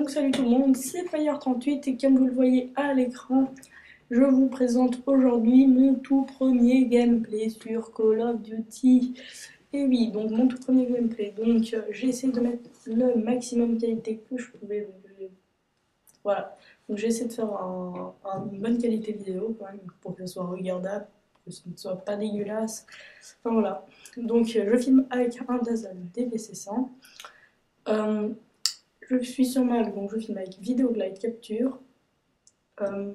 Donc salut tout le monde, c'est Fire38 et comme vous le voyez à l'écran, je vous présente aujourd'hui mon tout premier gameplay sur Call of Duty. Et oui, donc mon tout premier gameplay, donc j'ai essayé de mettre le maximum qualité que je pouvais, voilà. Donc j'ai essayé de faire une bonne qualité vidéo quand même, pour que ce soit regardable, que ce ne soit pas dégueulasse. Enfin voilà, donc je filme avec un Dazzle DBC100. Je suis sur Mac, donc je filme avec Video Glide Capture. Euh,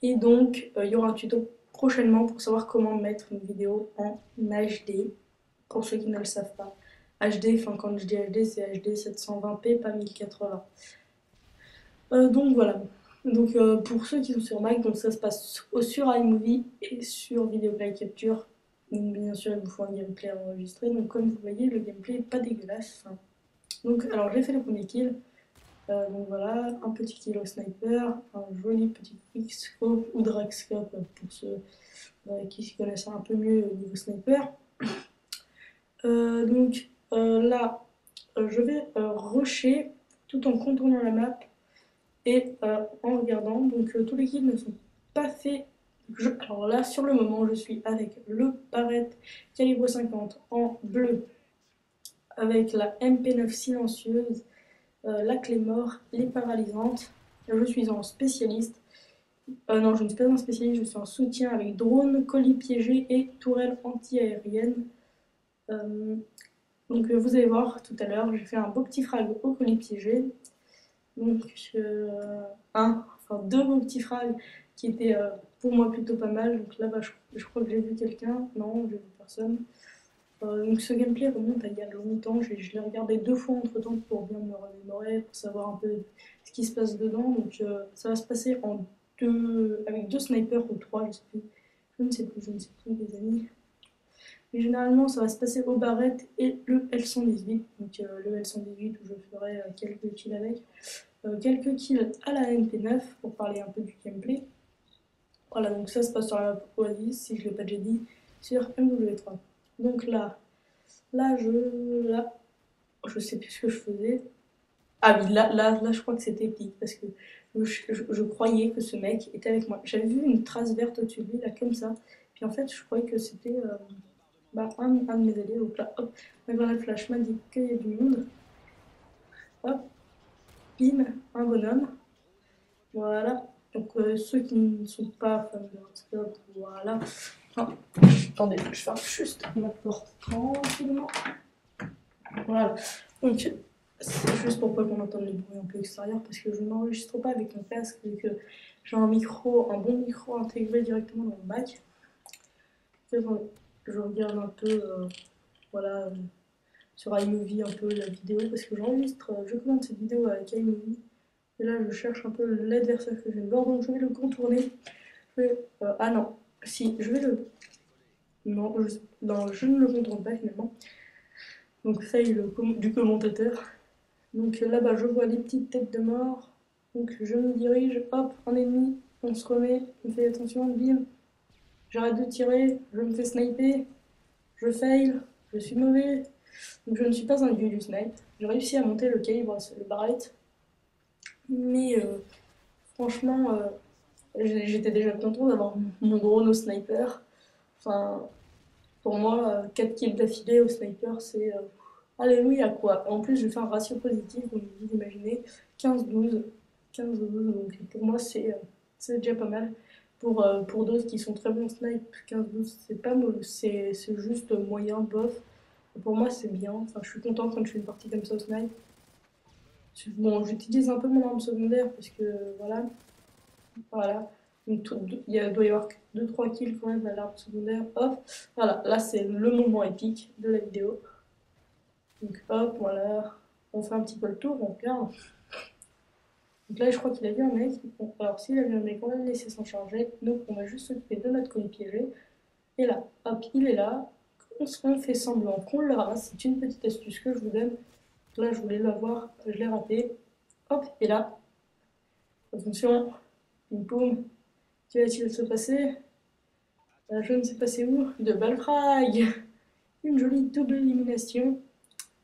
et donc, il y aura un tuto prochainement pour savoir comment mettre une vidéo en HD. Pour ceux qui ne le savent pas. HD, enfin quand je dis HD, c'est HD 720p, pas 1080. Donc voilà. Donc pour ceux qui sont sur Mac, donc ça se passe sur iMovie et sur Video Glide Capture. Donc bien sûr, il vous faut un gameplay enregistré. Donc comme vous voyez, le gameplay n'est pas dégueulasse. Donc alors j'ai fait le premier kill. Donc voilà, un petit kill au sniper, un joli petit quickscope ou dragscope pour ceux qui se connaissent un peu mieux au niveau sniper. Là, je vais rusher tout en contournant la map et en regardant. Donc tous les kills ne sont pas faits. Alors là, sur le moment, je suis avec le Barrett calibre 50 en bleu, avec la MP9 silencieuse, la clé mort, les paralysantes. Je suis en spécialiste. Non, je ne suis pas un spécialiste, je suis en soutien avec drone, colis piégé et tourelle anti-aérienne. Donc vous allez voir tout à l'heure, j'ai fait un beau petit frag au colis piégé. Donc deux beaux petits frags qui étaient pour moi plutôt pas mal. Donc là-bas, je crois que j'ai vu quelqu'un. Non, j'ai vu personne. Donc ce gameplay remonte à il y a longtemps. Je l'ai regardé 2 fois entre temps pour bien me remémorer, pour savoir un peu ce qui se passe dedans. Donc ça va se passer avec 2 snipers ou 3, je sais plus. Je ne sais plus les amis. Mais généralement ça va se passer au Barrett et le L118. Donc le L118 où je ferai quelques kills avec. Quelques kills à la MP9 pour parler un peu du gameplay. Voilà, donc ça se passe sur la map Oasis, si je ne l'ai pas déjà dit, sur MW3. Donc là, je sais plus ce que je faisais. Ah oui, là je crois que c'était épique parce que je croyais que ce mec était avec moi. J'avais vu une trace verte au-dessus de lui, là, comme ça. Puis en fait, je croyais que c'était un de mes alliés. Donc là, hop, ma grenade flash m'a dit qu'il y a du monde. Hop, bim, un bonhomme. Voilà. Donc ceux qui ne sont pas fans de Hearthstone, voilà. Ah, attendez, je ferme juste ma porte tranquillement. Voilà. Donc c'est juste pour pas qu'on entende les bruits un peu extérieurs parce que je n'enregistre pas avec mon casque vu que j'ai un bon micro intégré directement dans le Mac. Je regarde un peu voilà, sur iMovie un peu la vidéo parce que je commande cette vidéo avec iMovie. Et là, je cherche un peu l'adversaire que je vais voir, donc je vais le contourner. Ah non, si, je vais le... Non, je ne le contourne pas finalement. Donc fail du commentateur. Donc là-bas, je vois des petites têtes de mort. Donc je me dirige, hop, un ennemi, on se remet, on fait attention, bim. J'arrête de tirer, je me fais sniper, je fail, je suis mauvais. Donc je ne suis pas un dieu du snipe. J'ai réussi à monter le calibre, le Barrett. Mais franchement, j'étais déjà content d'avoir mon drone au sniper. Enfin, pour moi, 4 kills d'affilée au sniper, c'est alléluia quoi. En plus, je fais un ratio positif, donc vous imaginez, 15-12. 15-12, donc pour moi, c'est déjà pas mal. Pour d'autres qui sont très bons snipe, 15-12, c'est pas mauvais, c'est juste moyen, bof. Pour moi, c'est bien. Enfin, je suis content quand je fais une partie comme ça au snipe. Bon, j'utilise un peu mon arme secondaire parce que voilà. Voilà. Donc, doit y avoir 2-3 kills quand même à l'arme secondaire. Hop. Voilà, là c'est le moment épique de la vidéo. Donc hop, voilà. On fait un petit peu le tour, on regarde. Donc là, je crois qu'il a vu un mec. Bon, alors, s'il a vu un mec, on va le laisser s'en charger. Donc, on va juste s'occuper de notre colis piégé. Et là, hop, il est là. On fait semblant qu'on le ramasse. C'est une petite astuce que je vous donne. Là, je voulais l'avoir, je l'ai raté. Hop, et là, attention, une paume. Que va-t-il se passer? Je ne sais pas c'est où. De Balfrag. Une jolie double élimination.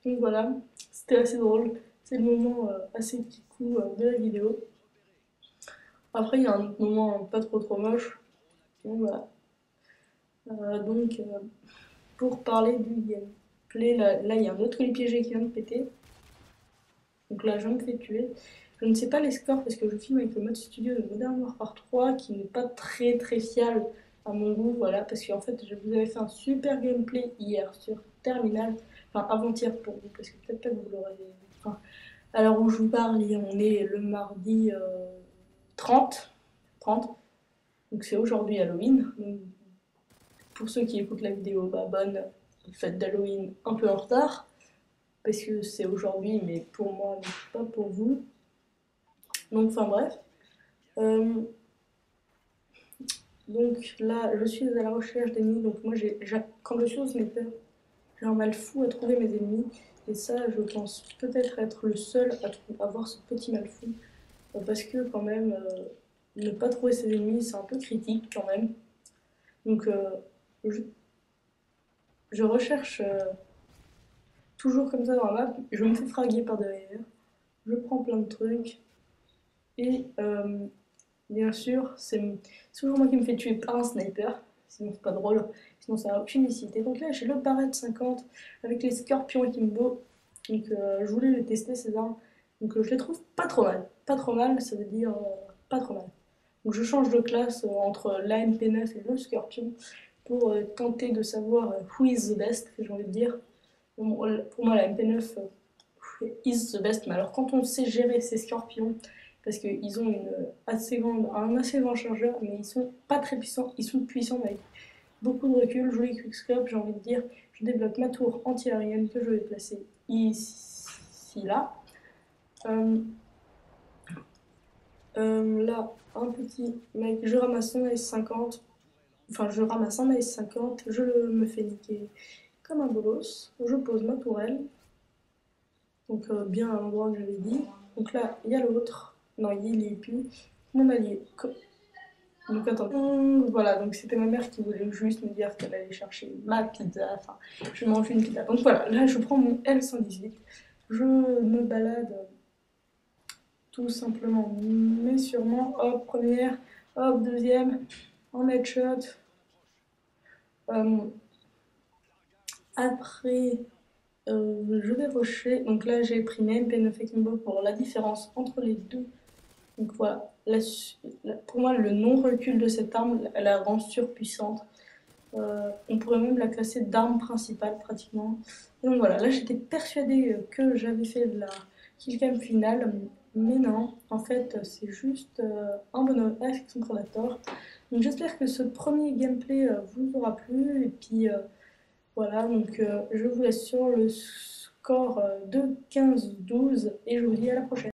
Donc voilà, c'était assez drôle. c'est le moment assez kikou de la vidéo. Après, il y a un autre moment pas trop moche. Donc voilà. Pour parler du gameplay, là il y a un autre colis piégé qui vient de péter. Donc là, je me fais tuer. Je ne sais pas les scores parce que je filme avec le mode studio de Modern Warfare 3 qui n'est pas très fiable à mon goût. Voilà, parce qu'en fait, je vous avais fait un super gameplay hier sur Terminal. Enfin, avant-hier pour vous, parce que peut-être pas que vous l'aurez. Enfin, à l'heure où je vous parle, on est le mardi 30. Donc c'est aujourd'hui Halloween. Donc, pour ceux qui écoutent la vidéo, bah, bonne fête d'Halloween un peu en retard. Parce que c'est aujourd'hui, mais pour moi, mais pas pour vous. Donc, enfin bref. Donc là, je suis à la recherche d'ennemis. Donc moi, quand je suis au sniper, j'ai un mal fou à trouver mes ennemis. Et ça, je pense peut-être être le seul à avoir ce petit mal fou. Parce que quand même, ne pas trouver ses ennemis, c'est un peu critique quand même. Donc je recherche toujours comme ça dans la map. Je me fais fraguer par derrière. Je prends plein de trucs. Et bien sûr, c'est toujours moi qui me fais tuer par un sniper. Sinon, c'est pas drôle. Sinon, ça n'a aucune utilité. Donc là, j'ai le Barrett 50 avec les Scorpions et Kimbo. Donc, je voulais les tester, ces armes. Donc, je les trouve pas trop mal. Pas trop mal, ça veut dire pas trop mal. Donc, je change de classe entre l'AMP9 et le Scorpion pour tenter de savoir who is the best, j'ai envie de dire. Bon, pour moi, la MP9 is the best. Mais alors, quand on sait gérer ces Scorpions, parce qu'ils ont un assez grand chargeur, mais ils sont pas très puissants. Ils sont puissants, mais avec beaucoup de recul. Joli quickscope, j'ai envie de dire. Je débloque ma tour anti-aérienne que je vais placer ici, là. Là, un petit mec, je ramasse un AS50. Enfin, je ramasse un AS50, je me fais niquer comme un bolos. Je pose ma tourelle. Donc, bien à l'endroit que j'avais dit. Donc là, il y a l'autre. Non, il y est plus. Mon allié. Donc attends, voilà, donc c'était ma mère qui voulait juste me dire qu'elle allait chercher ma pizza, enfin, je mange une pizza. Donc voilà, là je prends mon L118, je me balade tout simplement, mais sûrement, hop, première, hop, deuxième, en headshot. Après, je vais rusher, donc là j'ai pris mes MP9 et Kimbo pour la différence entre les deux. Donc voilà, pour moi le non-recul de cette arme la rend surpuissante. On pourrait même la classer d'arme principale pratiquement. Donc voilà, là j'étais persuadée que j'avais fait la killcam finale, mais non, en fait c'est juste un bonhomme avec son prédateur. Donc j'espère que ce premier gameplay vous aura plu, et puis voilà, donc je vous laisse sur le score de 15-12, et je vous dis à la prochaine.